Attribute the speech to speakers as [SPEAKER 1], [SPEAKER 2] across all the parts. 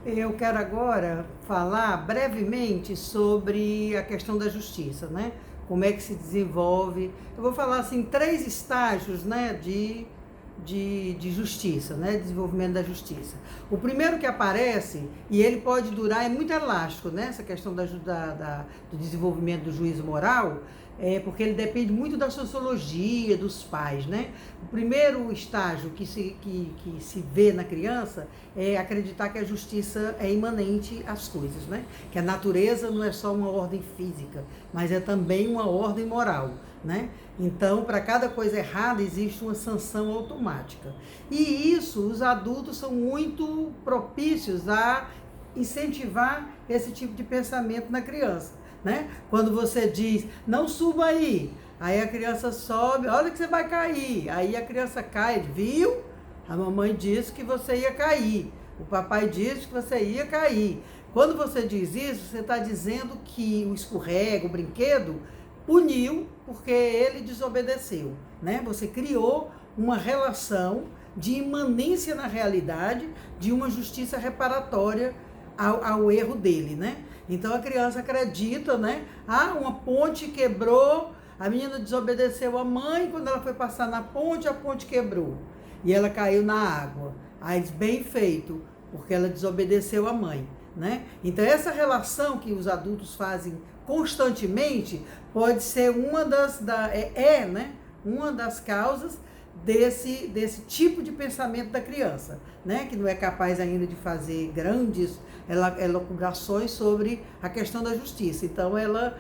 [SPEAKER 1] Eu quero agora falar brevemente sobre a questão da justiça, né? Como é que se desenvolve. Eu vou falar assim, três estágios, né, de justiça, né? Desenvolvimento da justiça. O primeiro que aparece, e ele pode durar, é muito elástico, né? Essa questão do desenvolvimento do juízo moral, porque ele depende muito da sociologia, dos pais, né? O primeiro estágio que se vê na criança é acreditar que a justiça é imanente às coisas, né? Que a natureza não é só uma ordem física, mas é também uma ordem moral, né? Então, para cada coisa errada existe uma sanção automática. E isso, os adultos são muito propícios a incentivar esse tipo de pensamento na criança, né? Quando você diz, não suba aí a criança sobe, olha que você vai cair. Aí a criança cai, viu? A mamãe disse que você ia cair. O papai disse que você ia cair. Quando você diz isso, você está dizendo que o escorrega, o brinquedo, puniu porque ele desobedeceu, né? Você criou uma relação de imanência na realidade de uma justiça reparatória ao erro dele, né? Então a criança acredita, né? Ah, uma ponte quebrou, a menina desobedeceu a mãe, quando ela foi passar na ponte, a ponte quebrou e ela caiu na água. Aí, bem feito, porque ela desobedeceu a mãe, né? Então essa relação que os adultos fazem constantemente pode ser uma né? Uma das causas desse tipo de pensamento da criança, né? Que não é capaz ainda de fazer grandes elucubrações sobre a questão da justiça. Então ela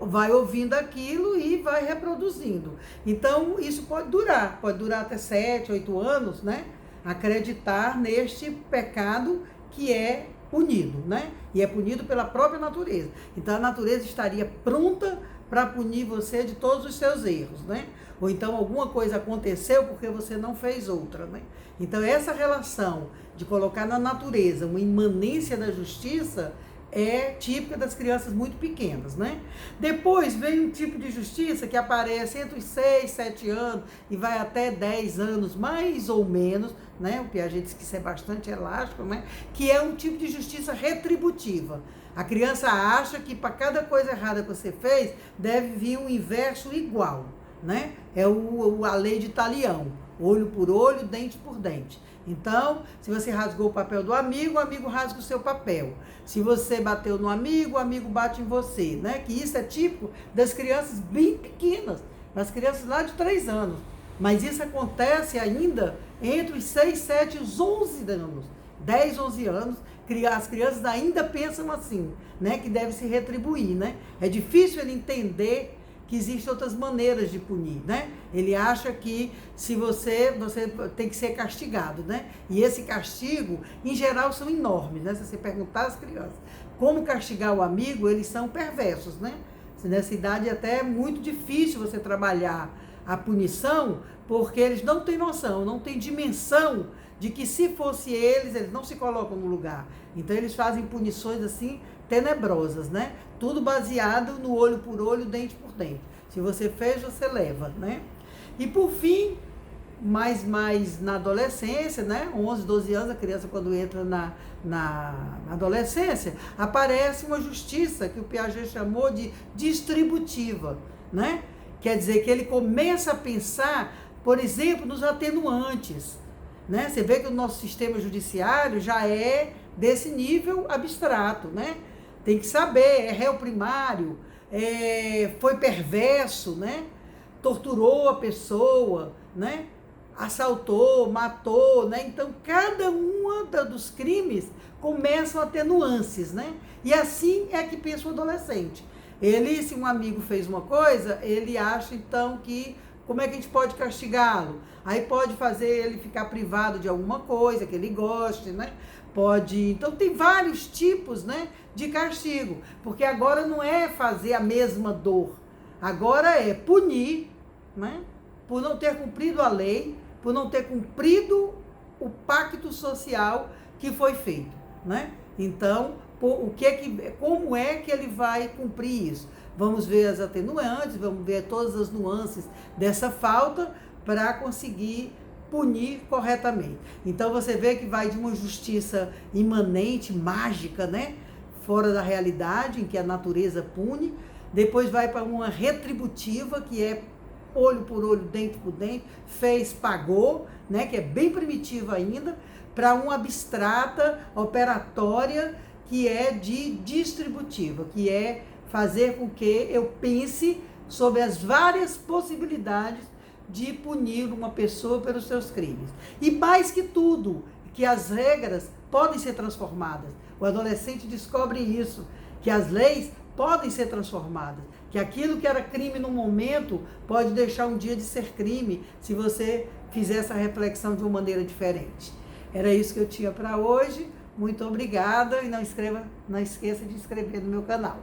[SPEAKER 1] vai ouvindo aquilo e vai reproduzindo. Então isso pode durar até 7, 8 anos, né? Acreditar neste pecado que é punido, né? E é punido pela própria natureza. Então a natureza estaria pronta para punir você de todos os seus erros, né? Ou então alguma coisa aconteceu porque você não fez outra, né? Então essa relação de colocar na natureza uma imanência da justiça é típica das crianças muito pequenas, né? Depois vem um tipo de justiça que aparece entre os 6, 7 anos e vai até 10 anos, mais ou menos, né? O Piaget diz que isso é bastante elástico, né? Que é um tipo de justiça retributiva. A criança acha que para cada coisa errada que você fez, deve vir um inverso igual, né? É a lei de Talião, olho por olho, dente por dente. Então, se você rasgou o papel do amigo, o amigo rasga o seu papel. Se você bateu no amigo, o amigo bate em você, né? Que isso é típico das crianças bem pequenas, das crianças lá de 3 anos. Mas isso acontece ainda entre os 6, 7 e os 11 anos. 10, 11 anos, as crianças ainda pensam assim, né? Que deve se retribuir, né? É difícil ele entender que existem outras maneiras de punir, né? Ele acha que se você tem que ser castigado, né? E esse castigo, em geral, são enormes, né? Se você perguntar às crianças como castigar o amigo, eles são perversos, né? Nessa idade até é muito difícil você trabalhar a punição, porque eles não têm noção, não têm dimensão de que se fosse eles não se colocam no lugar. Então eles fazem punições assim tenebrosas, né? Tudo baseado no olho por olho, dente por dente. Se você fez, você leva, né? E por fim, mais na adolescência, né? 11, 12 anos, a criança quando entra na adolescência, aparece uma justiça que o Piaget chamou de distributiva, né? Quer dizer que ele começa a pensar, por exemplo, nos atenuantes, né? Você vê que o nosso sistema judiciário já é desse nível abstrato, né? Tem que saber, é réu primário, foi perverso, né? Torturou a pessoa, né? Assaltou, matou, né? Então, cada uma dos crimes começam a ter nuances, né? E assim é que pensa o adolescente. Ele, se um amigo fez uma coisa, ele acha então que como é que a gente pode castigá-lo? Aí pode fazer ele ficar privado de alguma coisa que ele goste, né? Pode. Então tem vários tipos, né, de castigo, porque agora não é fazer a mesma dor, agora é punir, né? Por não ter cumprido a lei, por não ter cumprido o pacto social que foi feito, né? Então, como é que ele vai cumprir isso? Vamos ver as atenuantes, vamos ver todas as nuances dessa falta para conseguir punir corretamente. Então você vê que vai de uma justiça imanente, mágica, né? Fora da realidade, em que a natureza pune, depois vai para uma retributiva, que é olho por olho, dente por dente, fez, pagou, né? Que é bem primitiva ainda, para uma abstrata, operatória, que é de distributiva, que é fazer com que eu pense sobre as várias possibilidades de punir uma pessoa pelos seus crimes. E mais que tudo, que as regras podem ser transformadas. O adolescente descobre isso, que as leis podem ser transformadas, que aquilo que era crime no momento pode deixar um dia de ser crime, se você fizer essa reflexão de uma maneira diferente. Era isso que eu tinha para hoje. Muito obrigada e não esqueça de inscrever no meu canal.